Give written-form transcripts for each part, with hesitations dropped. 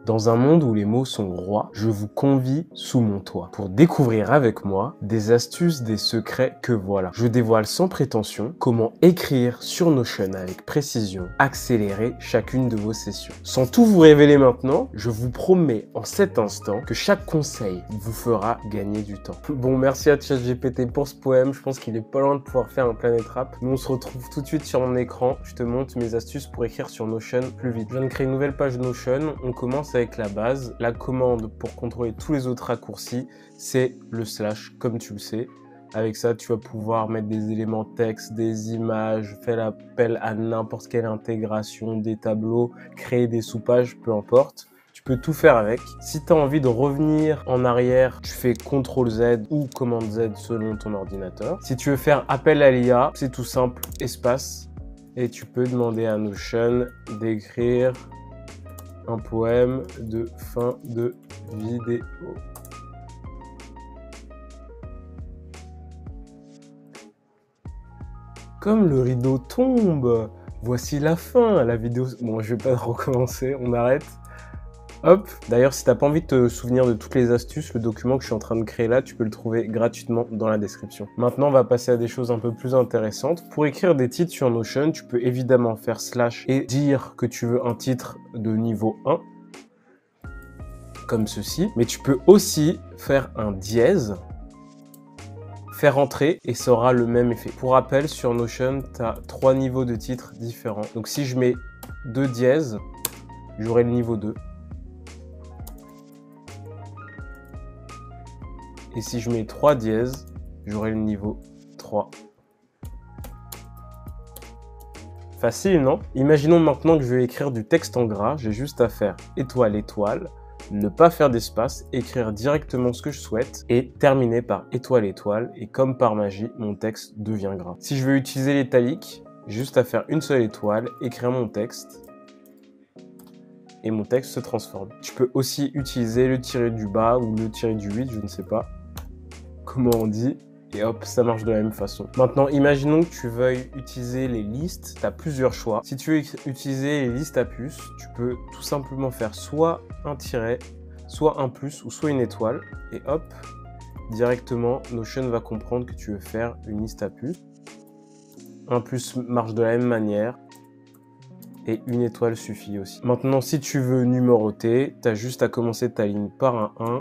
Dans un monde où les mots sont rois, je vous convie sous mon toit pour découvrir avec moi des astuces, des secrets que voilà. Je dévoile sans prétention comment écrire sur Notion avec précision, accélérer chacune de vos sessions. Sans tout vous révéler maintenant, je vous promets en cet instant que chaque conseil vous fera gagner du temps. Bon, merci à ChatGPT pour ce poème, je pense qu'il est pas loin de pouvoir faire un Planet Rap. Nous on se retrouve tout de suite sur mon écran, je te montre mes astuces pour écrire sur Notion plus vite. Je viens de créer une nouvelle page Notion, on commence avec la base. La commande pour contrôler tous les autres raccourcis, c'est le / comme tu le sais. Avec ça, tu vas pouvoir mettre des éléments texte, des images, faire appel à n'importe quelle intégration, des tableaux, créer des sous-pages, peu importe. Tu peux tout faire avec. Si tu as envie de revenir en arrière, tu fais CTRL Z ou commande Z selon ton ordinateur. Si tu veux faire appel à l'IA, c'est tout simple, espace. Et tu peux demander à Notion d'écrire un poème de fin de vidéo. Comme le rideau tombe, voici la fin. La vidéo... Bon, je vais pas recommencer, on arrête. Hop. D'ailleurs, si t'as pas envie de te souvenir de toutes les astuces, le document que je suis en train de créer là, tu peux le trouver gratuitement dans la description. Maintenant, on va passer à des choses un peu plus intéressantes. Pour écrire des titres sur Notion, tu peux évidemment faire / et dire que tu veux un titre de niveau 1. Comme ceci, mais tu peux aussi faire un dièse, faire entrer et ça aura le même effet. Pour rappel, sur Notion, tu as 3 niveaux de titres différents. Donc si je mets 2 dièses, j'aurai le niveau 2. Et si je mets 3 dièses, j'aurai le niveau 3. Facile, non? Imaginons maintenant que je vais écrire du texte en gras, j'ai juste à faire étoile, étoile, ne pas faire d'espace, écrire directement ce que je souhaite et terminer par étoile, étoile et comme par magie, mon texte devient gras. Si je veux utiliser l'italique, juste à faire une seule étoile, écrire mon texte et mon texte se transforme. Tu peux aussi utiliser le tiré du bas ou le tiré du 8, je ne sais pas comment on dit. Et hop, ça marche de la même façon. Maintenant, imaginons que tu veuilles utiliser les listes. Tu as plusieurs choix. Si tu veux utiliser les listes à puces, tu peux tout simplement faire soit un tiret, soit un plus ou soit une étoile. Et hop, directement, Notion va comprendre que tu veux faire une liste à puces. Un plus marche de la même manière. Et une étoile suffit aussi. Maintenant, si tu veux numéroter, tu as juste à commencer ta ligne par un 1.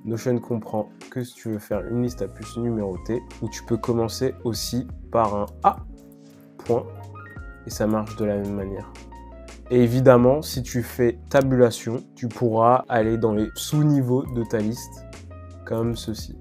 Notion comprend que si tu veux faire une liste à puces numérotée, ou tu peux commencer aussi par un A, point, et ça marche de la même manière. Et évidemment, si tu fais tabulation, tu pourras aller dans les sous-niveaux de ta liste, comme ceci.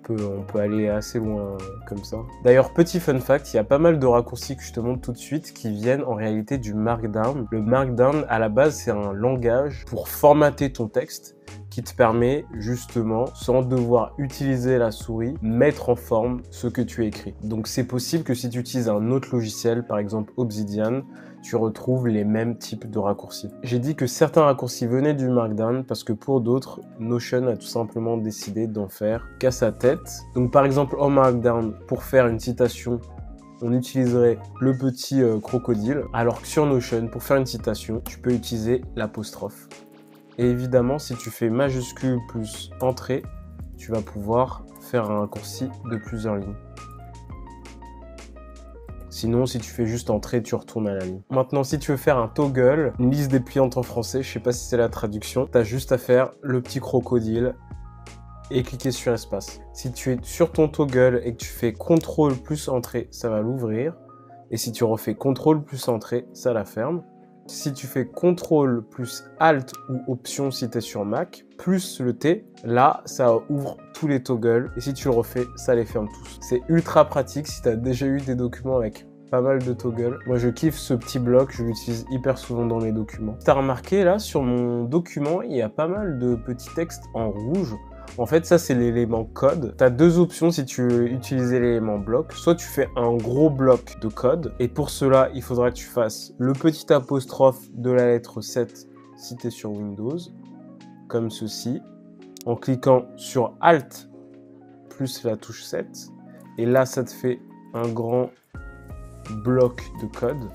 On peut aller assez loin comme ça. D'ailleurs, petit fun fact, il y a pas mal de raccourcis que je te montre tout de suite qui viennent en réalité du Markdown. Le Markdown, à la base, c'est un langage pour formater ton texte qui te permet justement, sans devoir utiliser la souris, mettre en forme ce que tu écris. Donc c'est possible que si tu utilises un autre logiciel, par exemple Obsidian, tu retrouves les mêmes types de raccourcis. J'ai dit que certains raccourcis venaient du Markdown parce que pour d'autres, Notion a tout simplement décidé d'en faire qu'à sa tête. Donc par exemple en Markdown, pour faire une citation, on utiliserait le petit crocodile, alors que sur Notion, pour faire une citation, tu peux utiliser l'apostrophe. Et évidemment, si tu fais majuscule plus entrée, tu vas pouvoir faire un raccourci de plusieurs lignes. Sinon, si tu fais juste entrée, tu retournes à la ligne. Maintenant, si tu veux faire un toggle, une liste dépliante en français, je sais pas si c'est la traduction, tu as juste à faire le petit crocodile et cliquer sur espace. Si tu es sur ton toggle et que tu fais CTRL plus entrée, ça va l'ouvrir. Et si tu refais CTRL plus entrée, ça la ferme. Si tu fais CTRL plus Alt ou Option si tu es sur Mac, plus le T, là, ça ouvre tous les toggles. Et si tu le refais, ça les ferme tous. C'est ultra pratique si tu as déjà eu des documents avec pas mal de toggles. Moi, je kiffe ce petit bloc, je l'utilise hyper souvent dans mes documents. Tu as remarqué, là, sur mon document, il y a pas mal de petits textes en rouge. En fait, ça, c'est l'élément code. Tu as deux options si tu veux utiliser l'élément bloc. Soit tu fais un gros bloc de code. Et pour cela, il faudra que tu fasses le petit apostrophe de la lettre 7 si tu es sur Windows. Comme ceci. En cliquant sur Alt plus la touche 7. Et là, ça te fait un grand bloc de code.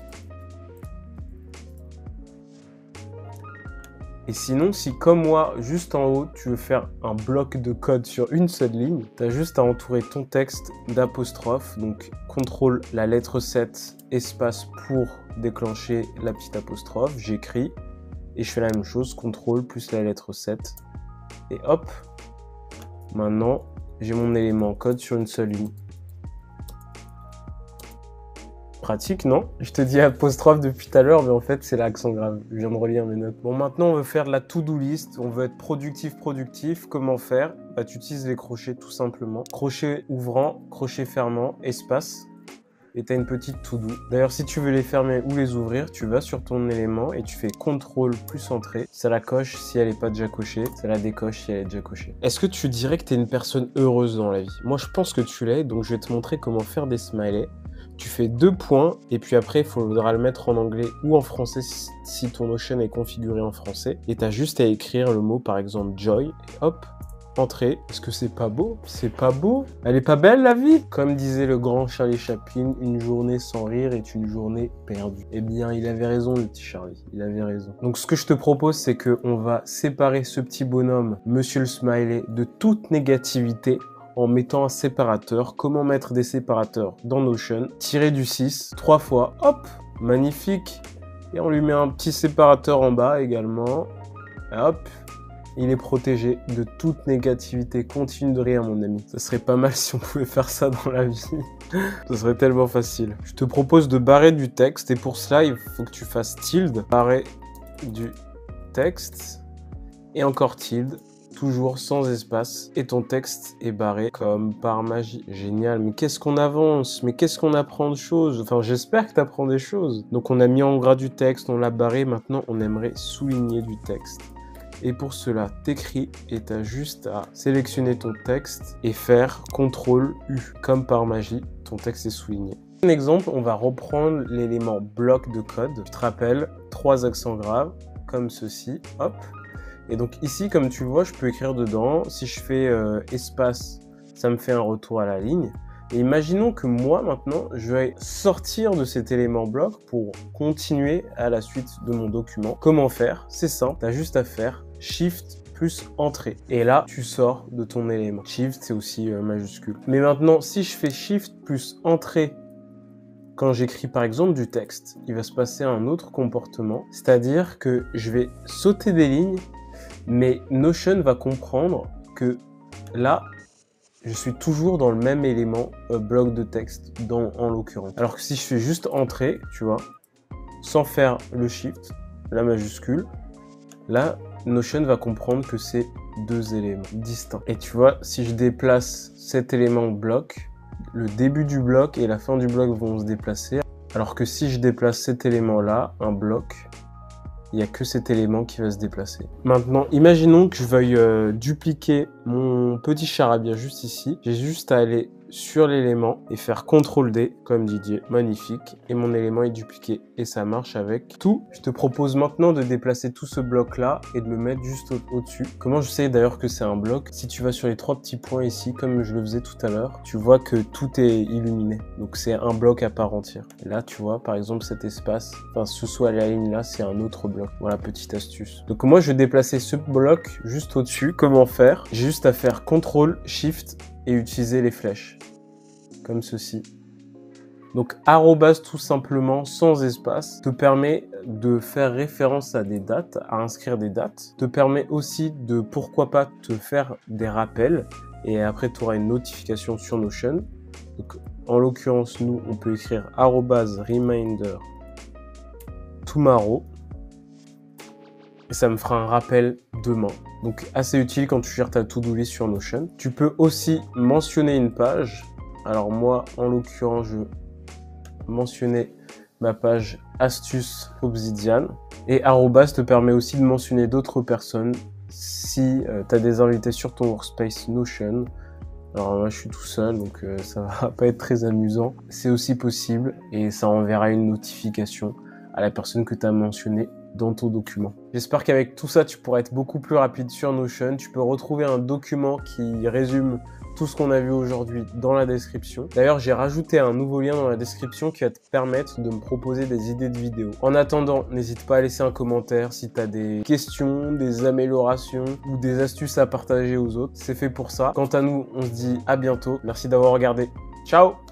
Et sinon, si comme moi, juste en haut, tu veux faire un bloc de code sur une seule ligne, tu as juste à entourer ton texte d'apostrophe. Donc, contrôle la lettre 7, espace pour déclencher la petite apostrophe. J'écris et je fais la même chose, contrôle plus la lettre 7. Et hop, maintenant, j'ai mon élément code sur une seule ligne. Pratique, non? Je te dis apostrophe depuis tout à l'heure, mais en fait, c'est l'accent grave. Je viens de relire mes notes. Bon, maintenant, on veut faire de la to-do list. On veut être productif. Comment faire? Bah, tu utilises les crochets, tout simplement. Crochet ouvrant, crochet fermant, espace. Et tu as une petite to-do. D'ailleurs, si tu veux les fermer ou les ouvrir, tu vas sur ton élément et tu fais CTRL plus entrée. Ça la coche si elle n'est pas déjà cochée. Ça la décoche si elle est déjà cochée. Est-ce que tu dirais que tu es une personne heureuse dans la vie? Moi, je pense que tu l'es, donc je vais te montrer comment faire des smileys. Tu fais 2 points et puis après il faudra le mettre en anglais ou en français si ton Notion est configuré en français. Et tu as juste à écrire le mot par exemple joy et hop, entrée. Est-ce que c'est pas beau? C'est pas beau? Elle est pas belle la vie? Comme disait le grand Charlie Chaplin, une journée sans rire est une journée perdue. Eh bien il avait raison le petit Charlie, il avait raison. Donc ce que je te propose c'est qu'on va séparer ce petit bonhomme, Monsieur le Smiley, de toute négativité en mettant un séparateur. Comment mettre des séparateurs dans Notion? Tirer du 6, 3 fois, hop, magnifique. Et on lui met un petit séparateur en bas également. Et hop, il est protégé de toute négativité. Continue de rire mon ami. Ça serait pas mal si on pouvait faire ça dans la vie. Ça serait tellement facile. Je te propose de barrer du texte et pour cela, il faut que tu fasses tilde. Barrer du texte et encore tilde. Toujours sans espace, et ton texte est barré comme par magie. Génial, mais qu'est-ce qu'on avance? Mais qu'est-ce qu'on apprend de choses? Enfin, j'espère que tu apprends des choses. Donc on a mis en gras du texte, on l'a barré, maintenant on aimerait souligner du texte. Et pour cela, t'écris et t'as juste à sélectionner ton texte et faire CTRL U. Comme par magie, ton texte est souligné. Un exemple, on va reprendre l'élément bloc de code. Je te rappelle, 3 accents graves, comme ceci, hop. Et donc ici, comme tu vois, je peux écrire dedans. Si je fais espace, ça me fait un retour à la ligne. Et imaginons que moi, maintenant, je vais sortir de cet élément bloc pour continuer à la suite de mon document. Comment faire? C'est simple, tu as juste à faire Shift plus Entrée. Et là, tu sors de ton élément. Shift, c'est aussi majuscule. Mais maintenant, si je fais Shift plus Entrée, quand j'écris par exemple du texte, il va se passer un autre comportement. C'est-à-dire que je vais sauter des lignes, mais Notion va comprendre que là, je suis toujours dans le même élément bloc de texte, en l'occurrence. Alors que si je fais juste Entrée, tu vois, sans faire le Shift, la majuscule, là, Notion va comprendre que c'est 2 éléments distincts. Et tu vois, si je déplace cet élément bloc, le début du bloc et la fin du bloc vont se déplacer. Alors que si je déplace cet élément-là, un bloc, il n'y a que cet élément qui va se déplacer. Maintenant, imaginons que je veuille dupliquer mon petit charabia juste ici. J'ai juste à aller sur l'élément et faire CTRL-D, comme Didier. Magnifique. Et mon élément est dupliqué. Et ça marche avec tout. Je te propose maintenant de déplacer tout ce bloc-là et de le mettre juste au-dessus. Comment je sais d'ailleurs que c'est un bloc? Si tu vas sur les 3 petits points ici, comme je le faisais tout à l'heure, tu vois que tout est illuminé. Donc c'est un bloc à part entière. Et là, tu vois, par exemple, cet espace, enfin, ce soit la ligne là, c'est un autre bloc. Voilà, petite astuce. Donc moi, je vais déplacer ce bloc juste au-dessus. Comment faire? J'ai juste à faire CTRL, SHIFT et utiliser les flèches. Comme ceci. Donc arrobase tout simplement sans espace te permet de faire référence à des dates, à inscrire des dates. Te permet aussi de pourquoi pas te faire des rappels et après tu auras une notification sur Notion. Donc en l'occurrence nous on peut écrire arrobase reminder tomorrow et ça me fera un rappel demain. Donc assez utile quand tu gères ta to-do list sur Notion. Tu peux aussi mentionner une page. Alors moi en l'occurrence je mentionner ma page astuce Obsidian et arrobas te permet aussi de mentionner d'autres personnes si tu as des invités sur ton workspace Notion. Alors moi je suis tout seul donc ça va pas être très amusant. C'est aussi possible et ça enverra une notification à la personne que tu as mentionnée dans ton document. J'espère qu'avec tout ça, tu pourras être beaucoup plus rapide sur Notion. Tu peux retrouver un document qui résume tout ce qu'on a vu aujourd'hui dans la description. D'ailleurs, j'ai rajouté un nouveau lien dans la description qui va te permettre de me proposer des idées de vidéos. En attendant, n'hésite pas à laisser un commentaire si tu as des questions, des améliorations ou des astuces à partager aux autres. C'est fait pour ça. Quant à nous, on se dit à bientôt. Merci d'avoir regardé. Ciao!